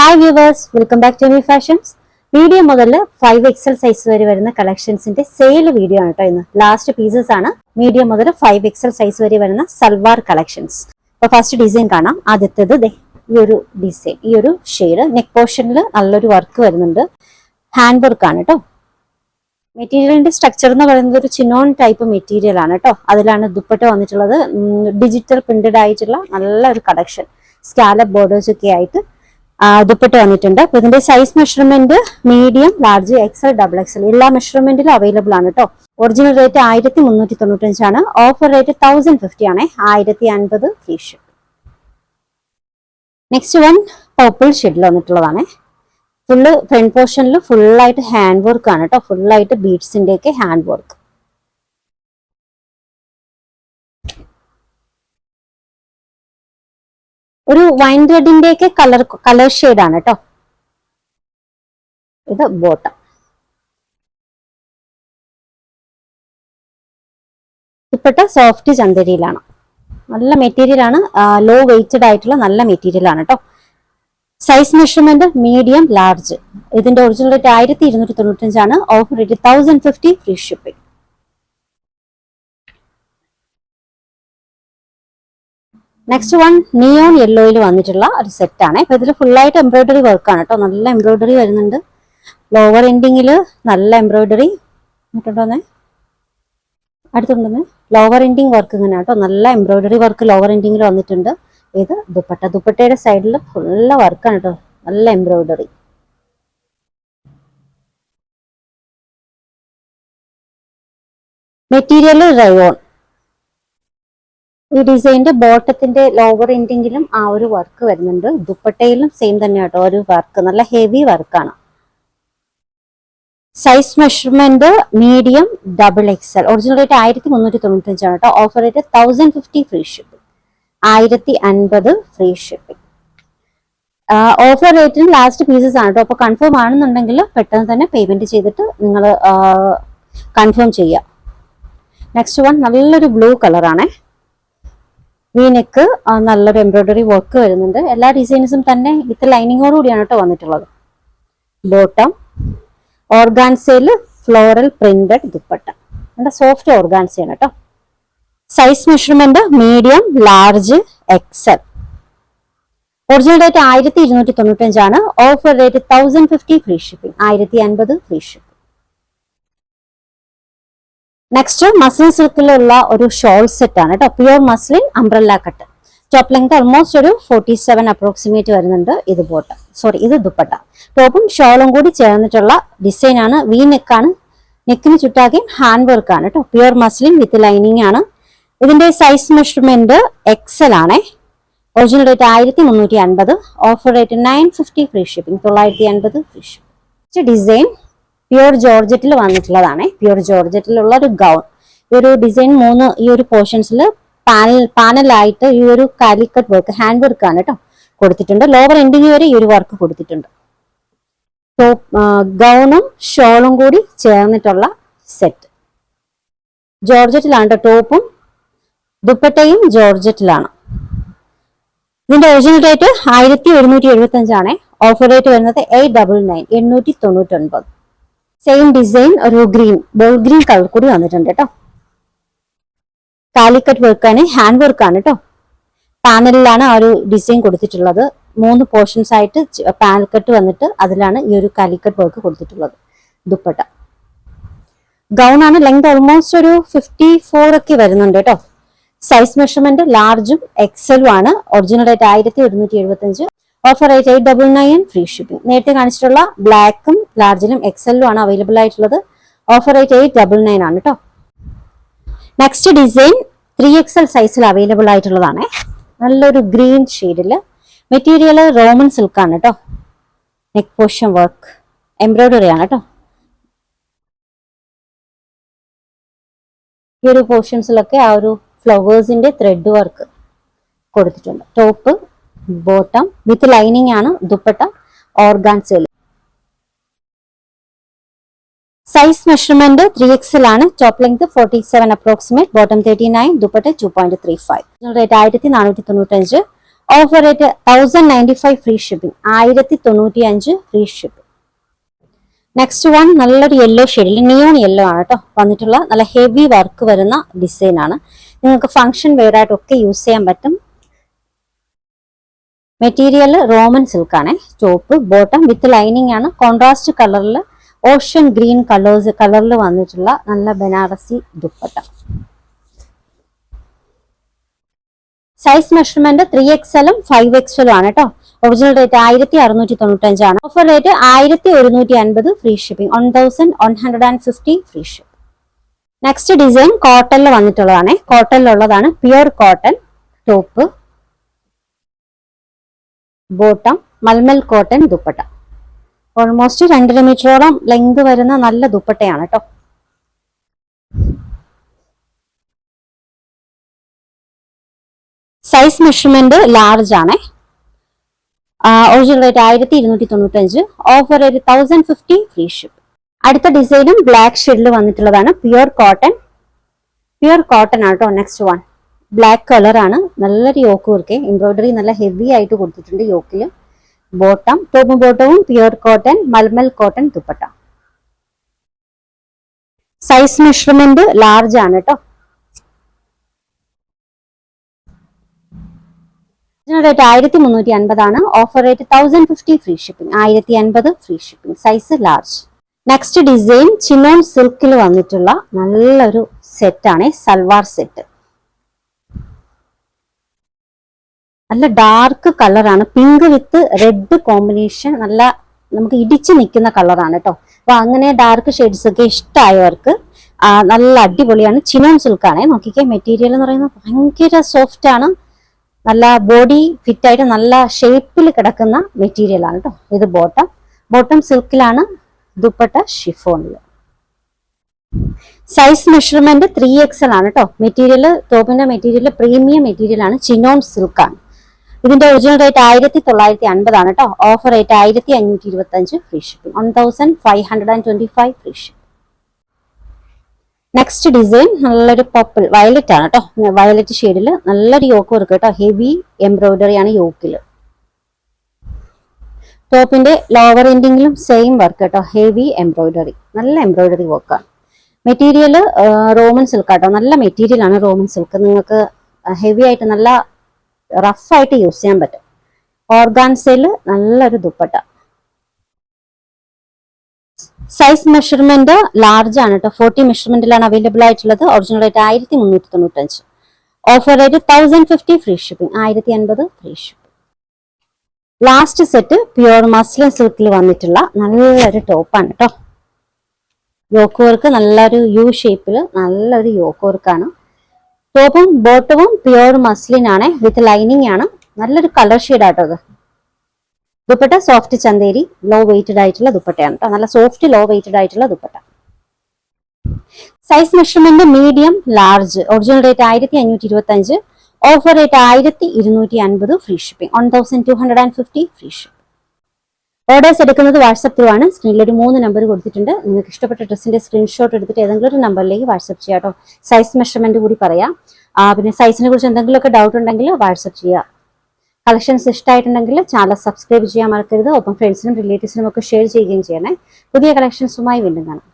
Hi viewers, welcome back to New Fashions. Medium മുതൽ 5XL size വരെ വരുന്ന കളക്ഷൻസിന്റെ sale video ആണ് കേട്ടോ ഇന്ന്. ലാസ്റ്റ് പീസസ് ആണ് മീഡിയം മുതൽ 5XL സൈസ് വരെ വരുന്ന സൽവാർ കളക്ഷൻസ്. അപ്പോൾ ഫസ്റ്റ് ഡിസൈൻ കാണാം. ആദ്യത്തേത് ഈ ഒരു ഡിസൈൻ, ഈ ഒരു ഷെയ്ഡ് നെക്ക് പോർഷനിൽ നല്ലൊരു വർക്ക് വരുന്നുണ്ട്. ഹാൻഡ് വർക്ക് ആണ് കേട്ടോ. മെറ്റീരിയലിന്റെ സ്ട്രക്ചർ എന്ന് പറയുന്നത് ഒരു ചിനോൺ ടൈപ്പ് മെറ്റീരിയൽ ആണ് കേട്ടോ. അതിലാണ് ദുപ്പട്ട വന്നിട്ടുള്ളത്. ഡിജിറ്റൽ പ്രിന്റഡ് ആയിട്ടുള്ള നല്ലൊരു കളക്ഷൻ, സ്കാലപ്പ് ബോർഡേഴ്സ് ഒക്കെ ആയിട്ട് ദുപ്പട്ട വന്നിട്ടുണ്ട്. അപ്പൊ ഇതിന്റെ size measurement medium, large, XL, double XL എല്ലാ മെഷർമെന്റിലും അവൈലബിൾ ആണ് കേട്ടോ. ഒറിജിനൽ റേറ്റ് 1395 ആണ്. ഓഫർ റേറ്റ് 1050 ആണ്. 1050 free ship. Next one purple ഷെയ്ഡിൽ വന്നിട്ടുള്ളതാണ്. ഫുള്ള് ഫ്രണ്ട് പോർഷനിൽ ഫുള്ളായിട്ട് ഹാൻഡ് വർക്ക് ആണ് കേട്ടോ. ഫുള്ളായിട്ട് ബീഡ്സിന്റെ ഒക്കെ ഹാൻഡ് വർക്ക്. ഒരു വൈൻ റെഡിന്റെ ഒക്കെ കളർ ഷെയ്ഡ് ആണ് കേട്ടോ. ഇത് ബോട്ടം. ദുപ്പട്ട സോഫ്റ്റ് ചന്ദരിയിലാണ്. നല്ല മെറ്റീരിയൽ ആണ്. ലോ വെയ്റ്റഡ് ആയിട്ടുള്ള നല്ല മെറ്റീരിയൽ ആണ് കേട്ടോ. Size measurement medium, large. ഇതിന്റെ ഒറിജിനൽ റേറ്റ് 1295 ആണ്. Offer rate 1050 free shipping. Next one neon യെല്ലോയിൽ വന്നിട്ടുള്ള ഒരു സെറ്റ് ആണ്. ഇപ്പൊ ഇതിൽ ഫുള്ളായിട്ട് എംബ്രോയിഡറി വർക്ക് ആണ് കേട്ടോ. നല്ല എംബ്രോയിഡറി വരുന്നുണ്ട്. ലോവർ എൻഡിങ്ങിൽ നല്ല എംബ്രോയിഡറി അടുത്തുണ്ടെന്ന് ലോവർ എൻഡിങ് വർക്ക് ഇങ്ങനെ കേട്ടോ. നല്ല എംബ്രോയിഡറി വർക്ക് ലോവർ എൻഡിങ്ങിൽ വന്നിട്ടുണ്ട്. ഇത് ദുപ്പട്ടയുടെ സൈഡിൽ ഫുള്ള് വർക്കാണ് കേട്ടോ. നല്ല എംബ്രോയിഡറി. Material rayon. ഈ ഡിസൈനിന്റെ ബോട്ടത്തിന്റെ ലോവർ എൻഡിങ്ങിലും ആ ഒരു വർക്ക് വരുന്നുണ്ട്. ദുപ്പട്ടയിലും സെയിം തന്നെ കേട്ടോ. ഒരു വർക്ക് നല്ല ഹെവി വർക്കാണ്. Size measurement medium, double XL. Original rate 1395 ആണ് കേട്ടോ. Offer rate 1050 free shipping. 1050 free shipping. Offer റേറ്റിന് ലാസ്റ്റ് പീസസ് ആണ് കേട്ടോ. അപ്പൊ കൺഫേം ആണെന്നുണ്ടെങ്കിൽ പെട്ടെന്ന് തന്നെ പേയ്മെന്റ് ചെയ്തിട്ട് നിങ്ങൾ കൺഫേം ചെയ്യുക. നെക്സ്റ്റ് വൺ നല്ലൊരു ബ്ലൂ കളറാണേ. വി നെക്ക് നല്ലൊരു എംബ്രോയിഡറി വർക്ക് വരുന്നുണ്ട്. എല്ലാ ഡിസൈൻസും തന്നെ വിത്ത് ലൈനിങ്ങോട് കൂടിയാണ് കേട്ടോ വന്നിട്ടുള്ളത്. ബോട്ടം ഓർഗാൻസയില് ഫ്ലോറൽ പ്രിന്റഡ് ദുപ്പട്ട. നല്ല സോഫ്റ്റ് ഓർഗാൻസയാണ് കേട്ടോ. Size measurement medium, large, XL. Original rate 1295 ആണ്. Offer rate 1050 free shipping. 1050 free shipping. Next muslin സിൽക്കിലുള്ള ഒരു ഷോൾ സെറ്റ് ആണ് കേട്ടോ. Pure muslin umbrella cut. Top length almost ഒരു 47 അപ്രോക്സിമേറ്റ് വരുന്നുണ്ട്. ഇത് ബോട്ടം, ഇത് ദുപ്പട്ട. ടോപ്പും ഷോളും കൂടി ചേർന്നിട്ടുള്ള ഡിസൈൻ ആണ്. വി നെക്കാണ്. നെക്കിന് ചുറ്റാകെ ഹാൻഡ് വർക്ക് ആണ് കേട്ടോ. പ്യുവർ മസ്ലിൻ വിത്ത് ലൈനിങ് ആണ്. ഇതിന്റെ സൈസ് മെഷർമെന്റ് എക്സൽ ആണ്. Original rate 1350. Offer rate 950 free shipping. 950 free shipping. Design pure ജോർജറ്റിൽ വന്നിട്ടുള്ളതാണ്. പ്യൂർ ജോർജറ്റിലുള്ള ഒരു ഗൗൺ. ഈ ഒരു ഡിസൈൻ ഈ ഒരു പോർഷൻസിൽ പാനലായിട്ട് ഈ ഒരു കാലിക്കട്ട് വർക്ക്, ഹാൻഡ് വർക്ക് ആണ് കേട്ടോ കൊടുത്തിട്ടുണ്ട്. ലോവർ എൻഡിങ് വരെ ഈ ഒരു വർക്ക് കൊടുത്തിട്ടുണ്ട്. ഗൗണും ഷോളും കൂടി ചേർന്നിട്ടുള്ള സെറ്റ്. ജോർജറ്റിലാണ് കേട്ടോ. ടോപ്പും ദുപ്പട്ടയും ജോർജറ്റിലാണ്. ഇതിന്റെ ഒറിജിനൽ റേറ്റ് 1175 ആണ്. ഓഫർ റേറ്റ് വരുന്നത് 899, 899. സെയിം ഡിസൈൻ ഒരു ബോൾ ഗ്രീൻ കളർ കൂടി വന്നിട്ടുണ്ട് കേട്ടോ. കാലിക്കട്ട് വർക്കാണ്, ഹാൻഡ് വർക്കാണ് കേട്ടോ. പാനലിലാണ് ആ ഒരു ഡിസൈൻ കൊടുത്തിട്ടുള്ളത്. 3 പോർഷൻസ് ആയിട്ട് പാനൽ കട്ട് വന്നിട്ട് അതിലാണ് ഈ ഒരു കാലിക്കട്ട് വർക്ക് കൊടുത്തിട്ടുള്ളത്. ദുപ്പട്ട ഗൗൺ ആണ്. ലെങ്ത് ഓൾമോസ്റ്റ് ഒരു 54 ഒക്കെ വരുന്നുണ്ട് കേട്ടോ. സൈസ് മെഷർമെന്റ് ലാർജും എക്സലും ആണ്. Original rate 1175. Offer rate 899 free shipping. നേരത്തെ കാണിച്ചിട്ടുള്ള ബ്ലാക്കും ലാർജിലും എക്സലിലും ആണ് അവൈലബിൾ ആയിട്ടുള്ളത്. ഓഫർ റേറ്റ് 899 ആണ് കേട്ടോ. നെക്സ്റ്റ് ഡിസൈൻ 3XL സൈസിൽ അവൈലബിൾ ആയിട്ടുള്ളതാണ്. നല്ലൊരു ഗ്രീൻ ഷെയ്ഡില്. മെറ്റീരിയൽ റോമൻ സിൽക്ക് ആണ് കേട്ടോ. നെക്ക് പോർഷൻ വർക്ക് എംബ്രോയിഡറി ആണ് കേട്ടോ. ഈ ഒരു പോർഷൻസിലൊക്കെ ആ ഒരു ഫ്ലവേഴ്സിന്റെ ത്രെഡ് വർക്ക് കൊടുത്തിട്ടുണ്ട്. ടോപ്പ് ബോട്ടം വിത്ത് ലൈനിങ് ആണ്. ദുപ്പട്ട ഓർഗാൻസയിൽ. സൈസ് മെഷർമെന്റ് 3XL ആണ്. Top length 47 approximate, bottom 39, dupatta 2.35. Rate 1495. Offer rate 1095 free shipping, 1095 free shipping. Next one നല്ലൊരു യെല്ലോ ഷെയ്ഡിൽ നിയോൺ യെല്ലോ ആണ് കേട്ടോ വന്നിട്ടുള്ള നല്ല ഹെവി വർക്ക് വരുന്ന ഡിസൈൻ ആണ്. നിങ്ങൾക്ക് ഫംഗ്ഷൻ വെയർ ആയിട്ടൊക്കെ യൂസ് ചെയ്യാൻ പറ്റും. മെറ്റീരിയൽ റോമൻ സിൽക്ക് ആണ്. ടോപ്പ് ബോട്ടം വിത്ത് ലൈനിങ് ആണ്. കോൺട്രാസ്റ്റ് കളറിൽ ഓഷ്യൻ ഗ്രീൻ കളറിൽ വന്നിട്ടുള്ള നല്ല Banarasi dupatta. Size measurement 3XL 5XL ആണ് കേട്ടോ. ഒറിജിനൽ റേറ്റ് 1695 ആണ്. Offer rate 1150 free shipping, 1150 free shipping. Next design കോട്ടണിൽ വന്നിട്ടുള്ളതാണ്. കോട്ടണിലുള്ളതാണ്, pure cotton. Top bottom mulmul cotton dupatta. Almost 2.5 മീറ്ററോളം ലെങ്ത് വരുന്ന നല്ല ദുപ്പട്ടയാണ് കേട്ടോ. സൈസ് മെഷർമെന്റ് ലാർജ് ആണ്. Original rate 1295, offer rate 1050 free ship. അടുത്ത ഡിസൈനും ബ്ലാക്ക് ഷെയ്ഡിൽ വന്നിട്ടുള്ളതാണ്. പ്യുർ കോട്ടൺ ആണ് കേട്ടോ. നെക്സ്റ്റ് വൺ ബ്ലാക്ക് കളർ ആണ്. നല്ലൊരു യോക്ക് വർക്ക്, എംബ്രോയിഡറി നല്ല ഹെവി ആയിട്ട് കൊടുത്തിട്ടുണ്ട് യോക്കില്. ടോപ്പും ബോട്ടവും pure cotton mulmul cotton dupatta. Size measurement large ആണ് കേട്ടോ. റേറ്റ് 1350 ആണ്. Offer rate 1050 free shipping, 1050 free shipping. Size large. Next design chinon സിൽക്കിൽ വന്നിട്ടുള്ള നല്ലൊരു സെറ്റ് ആണ്. സൽവാർ സെറ്റ് നല്ല ഡാർക്ക് കളറാണ്. Pink with red combination. നല്ല നമുക്ക് ഇടിച്ചു നിൽക്കുന്ന കളറാണ് കേട്ടോ. അപ്പൊ അങ്ങനെ ഡാർക്ക് ഷെയ്ഡ്സ് ഒക്കെ ഇഷ്ടമായവർക്ക് നല്ല അടിപൊളിയാണ്. ചിനോൺ സിൽക്കാണ്. നോക്കിക്കേ, മെറ്റീരിയൽ എന്ന് പറയുന്നത് ഭയങ്കര സോഫ്റ്റ് ആണ്. നല്ല ബോഡി ഫിറ്റ് ആയിട്ട് നല്ല ഷേപ്പിൽ കിടക്കുന്ന മെറ്റീരിയൽ ആണ് കേട്ടോ. ഇത് ബോട്ടം സിൽക്കിലാണ്, ദുപ്പട്ട ഷിഫോണിൽ. സൈസ് മെഷർമെന്റ് 3XL ആണ് കേട്ടോ. മെറ്റീരിയൽ ടോപ്പിന്റെ മെറ്റീരിയൽ പ്രീമിയം മെറ്റീരിയൽ ആണ്. ചിനോൺ സിൽക്ക് ആണ്. ഇതിന്റെ ഒറിജിനൽ റേറ്റ് 1950 ആണ് കേട്ടോ. Offer rate 1525 free shipping, 1525 free shipping. Next design നല്ലൊരു പർപ്പിൾ വയലറ്റ് ആണ് കേട്ടോ. വയലറ്റ് ഷെയ്ഡിൽ നല്ലൊരു യോക്ക് വർക്ക് കേട്ടോ. ഹെവി എംബ്രോയിഡറി ആണ് യോക്കിൽ. ടോപ്പിന്റെ ലോവർ എൻഡിങ്ങിലും സെയിം വർക്ക് കേട്ടോ. ഹെവി എംബ്രോയിഡറി, നല്ല എംബ്രോയിഡറി വർക്കാണ്. മെറ്റീരിയൽ റോമൻ സിൽക്ക് ആട്ടോ. നല്ല മെറ്റീരിയൽ ആണ് റോമൻ സിൽക്ക്. നിങ്ങൾക്ക് ഹെവി ആയിട്ട് നല്ല റഫായിട്ട് യൂസ് ചെയ്യാൻ പറ്റും. ഓർഗാൻസയിൽ നല്ലൊരു ദുപ്പട്ട. സൈസ് മെഷർമെന്റ് ലാർജ് ആണ് കേട്ടോ. 40 മെഷർമെന്റിലാണ് അവൈലബിൾ ആയിട്ടുള്ളത്. Original rate 1395, offer rate 1050 free shipping, 1050 free shipping. Last set pure muslin സിൽക്കിൽ വന്നിട്ടുള്ള നല്ലൊരു ടോപ്പാണ് കേട്ടോ. യോക്ക് വർക്ക് നല്ലൊരു യു ഷേപ്പിൽ നല്ലൊരു യോക്ക് വർക്കാണ്. ടോപ്പും ബോട്ടവും പ്യുർ മസ്ലിൻ ആണ്, വിത്ത് ലൈനിങ് ആണ്. നല്ലൊരു കളർ ഷെയ്ഡ് ആട്ടോ ഇത്. Dupatta soft Chanderi low weighted ആയിട്ടുള്ള ദുപ്പട്ടയാണ് കേട്ടോ. നല്ല സോഫ്റ്റ് ലോ വെയ്റ്റഡ് ആയിട്ടുള്ള dupatta. Size measurement medium large. Original rate 1525, offer rate 1250 free shipping, 1250 free shipping. Orders എടുക്കുന്നത് വാട്സപ്പ് ത്രൂ ആണ്. സ്ക്രീനിൽ ഒരു 3 നമ്പർ കൊടുത്തിട്ടുണ്ട്. നിങ്ങൾക്ക് ഇഷ്ടപ്പെട്ട ഡ്രസ്സിന്റെ സ്ക്രീൻഷോട്ട് എടുത്തിട്ട് ഏതെങ്കിലും ഒരു നമ്പറിലേക്ക് വാട്സപ്പ് ചെയ്യാം കേട്ടോ. സൈസ് മെഷർമെന്റ് കൂടി പറയാം. പിന്നെ സൈസിനെ കുറിച്ച് എന്തെങ്കിലുമൊക്കെ ഡൗട്ട് ഉണ്ടെങ്കിൽ വാട്സപ്പ് ചെയ്യുക. കളക്ഷൻസ് ഇഷ്ടമായിട്ടുണ്ടെങ്കിൽ ചാനൽ സബ്സ്ക്രൈബ് ചെയ്യാൻ മറക്കരുത്. ഒപ്പം ഫ്രണ്ട്സിനും റിലേറ്റീവ്സിനും ഒക്കെ ഷെയർ ചെയ്യുകയും ചെയ്യണേ. പുതിയ കളക്ഷൻസുമായി വീണ്ടും കാണാം.